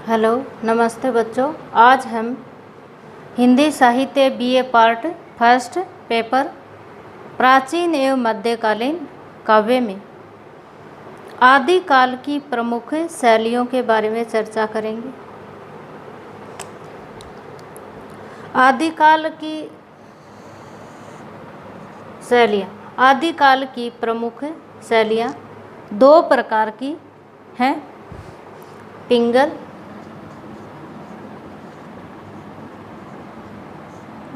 Hello, नमस्ते बच्चों। आज हम हिंदी साहित्य बीए पार्ट फर्स्ट पेपर प्राचीन एवं मध्यकालीन काव्य में आदिकाल की प्रमुख शैलियों के बारे में चर्चा करेंगे। आदिकाल की शैलियाँ। आदिकाल की प्रमुख शैलियाँ दो प्रकार की हैं, पिंगल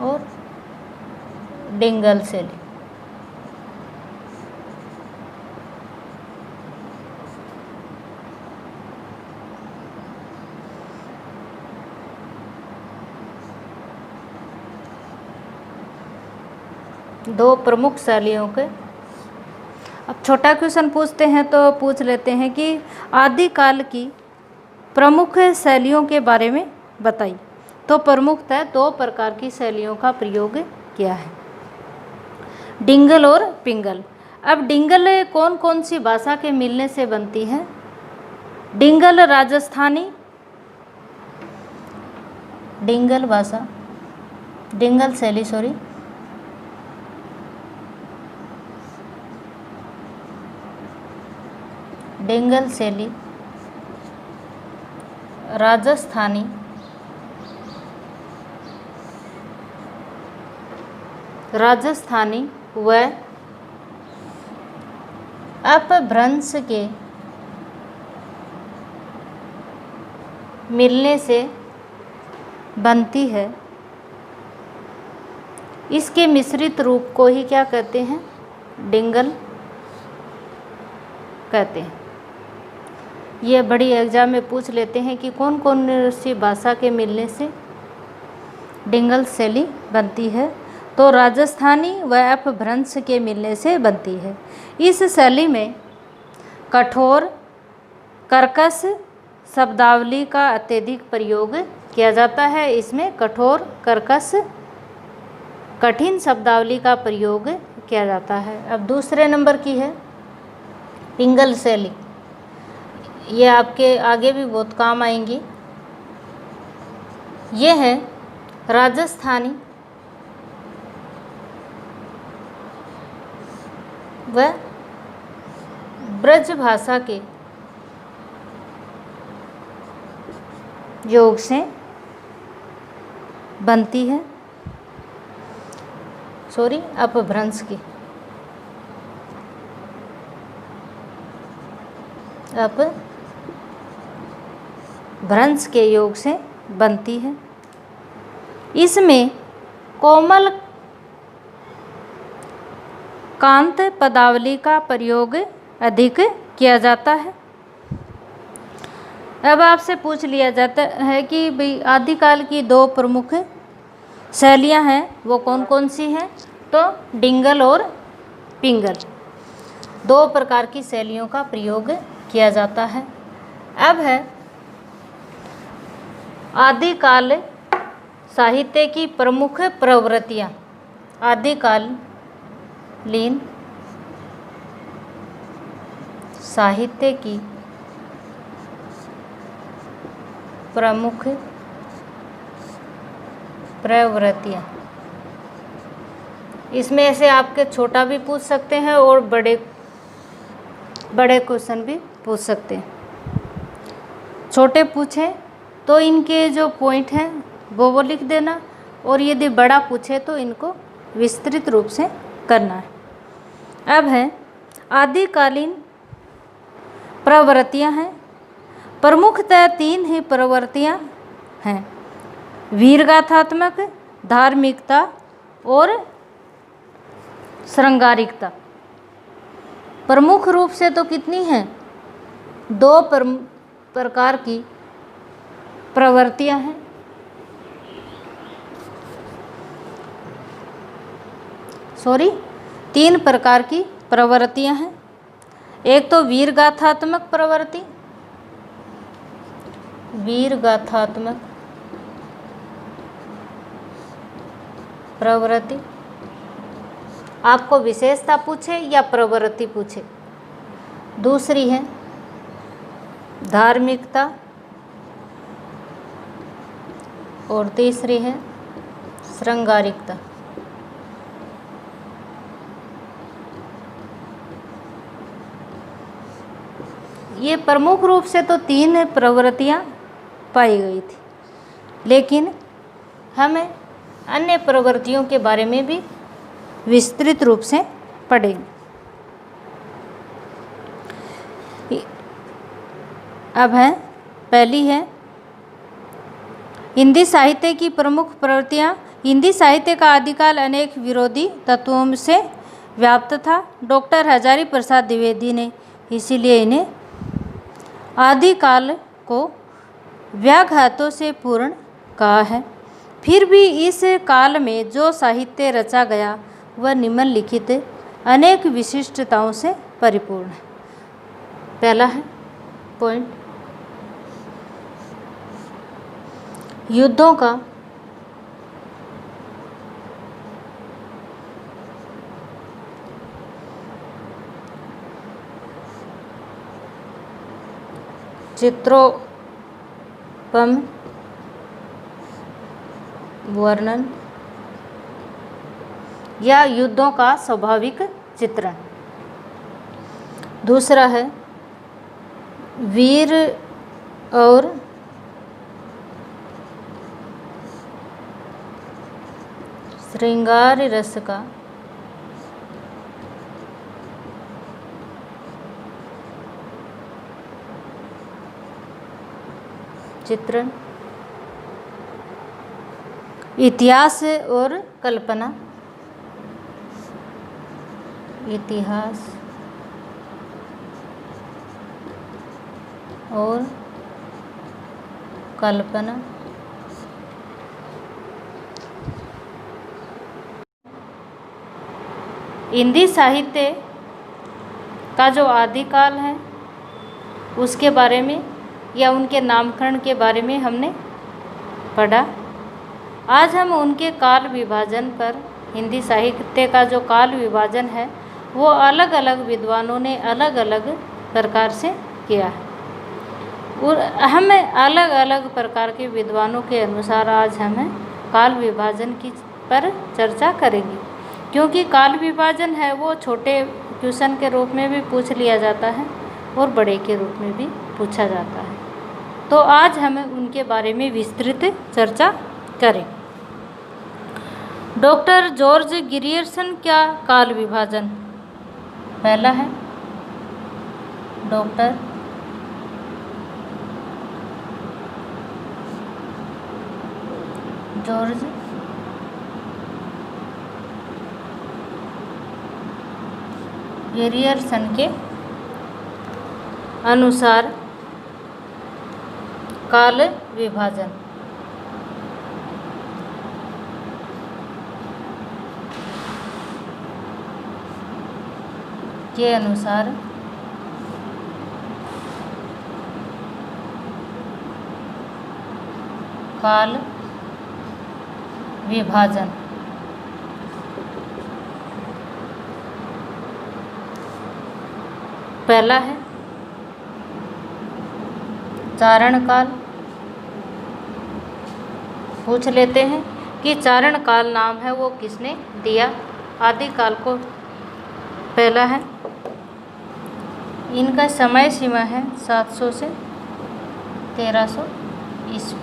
और डिंगल शैली। दो प्रमुख शैलियों के। अब छोटा क्वेश्चन पूछते हैं तो पूछ लेते हैं कि आदिकाल की प्रमुख शैलियों के बारे में बताइए। तो प्रमुखतः दो प्रकार की शैलियों का प्रयोग किया है, डिंगल और पिंगल। अब डिंगल कौन कौन सी भाषा के मिलने से बनती है? डिंगल राजस्थानी, डिंगल भाषा, डिंगल शैली डिंगल शैली राजस्थानी, व अपभ्रंश के मिलने से बनती है। इसके मिश्रित रूप को ही क्या कहते हैं? डिंगल कहते हैं। ये बड़ी एग्जाम में पूछ लेते हैं कि कौन कौन सी भाषा के मिलने से डिंगल शैली बनती है। तो राजस्थानी व अपभ्रंश के मिलने से बनती है। इस शैली में कठोर कर्कश शब्दावली का अत्यधिक प्रयोग किया जाता है। इसमें कठोर कर्कश कठिन शब्दावली का प्रयोग किया जाता है। अब दूसरे नंबर की है पिंगल शैली। ये आपके आगे भी बहुत काम आएंगी। ये है राजस्थानी व ब्रज भाषा के योग से बनती है। अपभ्रंश की, अपभ्रंश के योग से बनती है। इसमें कोमल कांत पदावली का प्रयोग अधिक किया जाता है। अब आपसे पूछ लिया जाता है कि भाई आदिकाल की दो प्रमुख शैलियाँ हैं, वो कौन कौन सी हैं? तो डिंगल और पिंगल, दो प्रकार की शैलियों का प्रयोग किया जाता है। अब है आदिकाल साहित्य की प्रमुख प्रवृत्तियाँ। आदिकालीन साहित्य की प्रमुख प्रवृत्तियाँ। इसमें से आपके छोटा भी पूछ सकते हैं और बड़े क्वेश्चन भी पूछ सकते हैं। छोटे पूछे तो इनके जो पॉइंट हैं वो लिख देना, और यदि बड़ा पूछे तो इनको विस्तृत रूप से करना है। अब है आदिकालीन प्रवृत्तियाँ हैं। प्रमुखतः तीन ही प्रवृत्तियाँ हैं, वीरगाथात्मक, धार्मिकता और श्रृंगारिकता। प्रमुख रूप से तो कितनी हैं? दो प्रकार की प्रवृत्तियाँ हैं। तीन प्रकार की प्रवृत्तियाँ हैं। एक तो वीरगाथात्मक प्रवृत्ति, वीरगाथात्मक प्रवृत्ति। आपको विशेषता पूछे या प्रवृत्ति पूछे। दूसरी है धार्मिकता और तीसरी है श्रृंगारिकता। ये प्रमुख रूप से तो 3 प्रवृत्तियाँ पाई गई थी, लेकिन हमें अन्य प्रवृत्तियों के बारे में भी विस्तृत रूप से पढ़ेंगे। अब है पहली है हिंदी साहित्य की प्रमुख प्रवृत्तियाँ। हिंदी साहित्य का आदिकाल अनेक विरोधी तत्वों से व्याप्त था। डॉक्टर हजारी प्रसाद द्विवेदी ने इसीलिए इन्हें आदिकाल को व्याघातों से पूर्ण कहा है। फिर भी इस काल में जो साहित्य रचा गया वह निम्नलिखित अनेक विशिष्टताओं से परिपूर्ण है। पहला है पॉइंट, युद्धों का चित्रोपम वर्णन या युद्धों का स्वाभाविक चित्रण। दूसरा है वीर और श्रृंगार रस का चित्रण। इतिहास और कल्पना, इतिहास और कल्पना। हिंदी साहित्य का जो आदिकाल है उसके बारे में या उनके नामकरण के बारे में हमने पढ़ा। आज हम उनके काल विभाजन पर, हिंदी साहित्य का जो काल विभाजन है वो अलग अलग विद्वानों ने अलग अलग प्रकार से किया है और हमें अलग अलग प्रकार के विद्वानों के अनुसार आज हमें काल विभाजन की पर चर्चा करेंगे। क्योंकि काल विभाजन है वो छोटे क्वेश्चन के रूप में भी पूछ लिया जाता है और बड़े के रूप में भी पूछा जाता है, तो आज हमें उनके बारे में विस्तृत चर्चा करें। डॉक्टर जॉर्ज ग्रियर्सन का काल विभाजन। पहला है डॉक्टर जॉर्ज ग्रियर्सन के अनुसार काल विभाजन के अनुसार काल विभाजन पहला है चारण काल। पूछ लेते हैं कि चारण काल नाम है वो किसने दिया आदिकाल को। पहला है, इनका समय सीमा है 700 से 1300 ईस्वी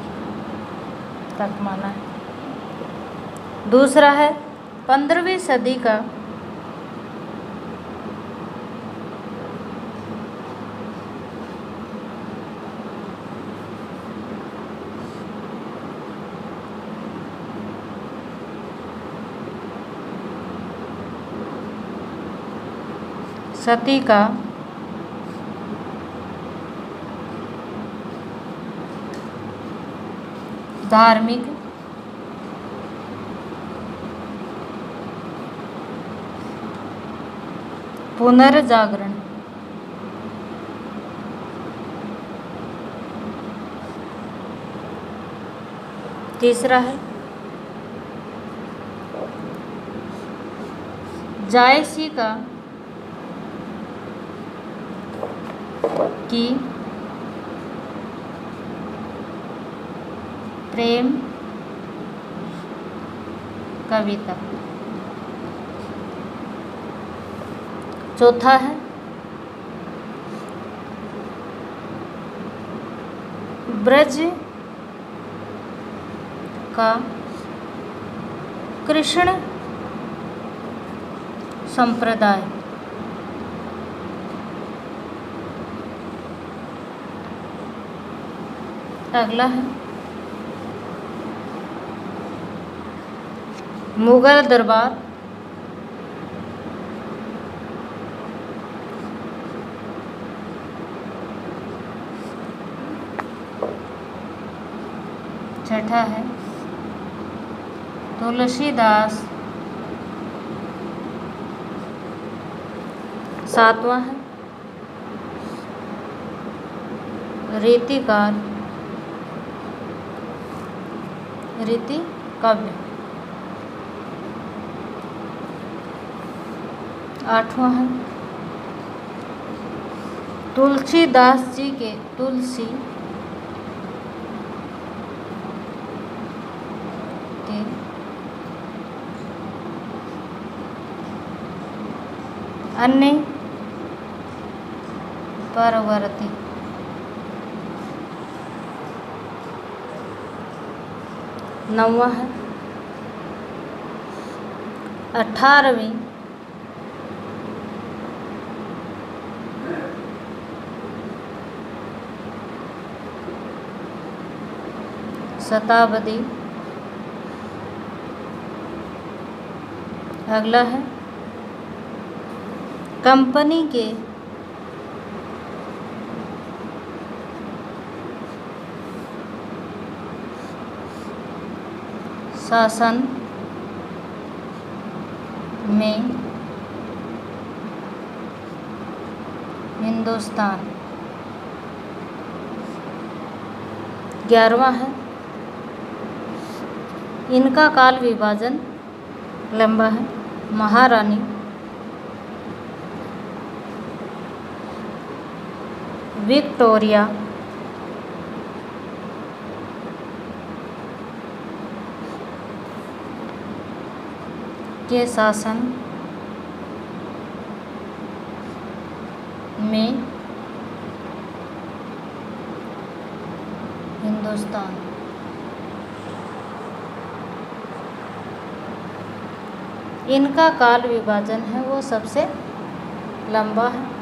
तक माना है। दूसरा है 15वीं सदी का सती का धार्मिक पुनर्जागरण। तीसरा है जायसी का की प्रेम कविता। चौथा है ब्रज का कृष्ण संप्रदाय। अगला है मुगल दरबार। छठा है तुलसीदास। सातवां है रीतिकार, रीति काव्य। आठवां है तुलसीदास जी के तुलसी के अन्य परवर्ती। नौवां है 18वीं शताब्दी। अगला है कंपनी के शासन में हिंदुस्तान। 11वां है इनका काल विभाजन लंबा है। महारानी विक्टोरिया के शासन में हिंदुस्तान। इनका काल विभाजन है वो सबसे लंबा है।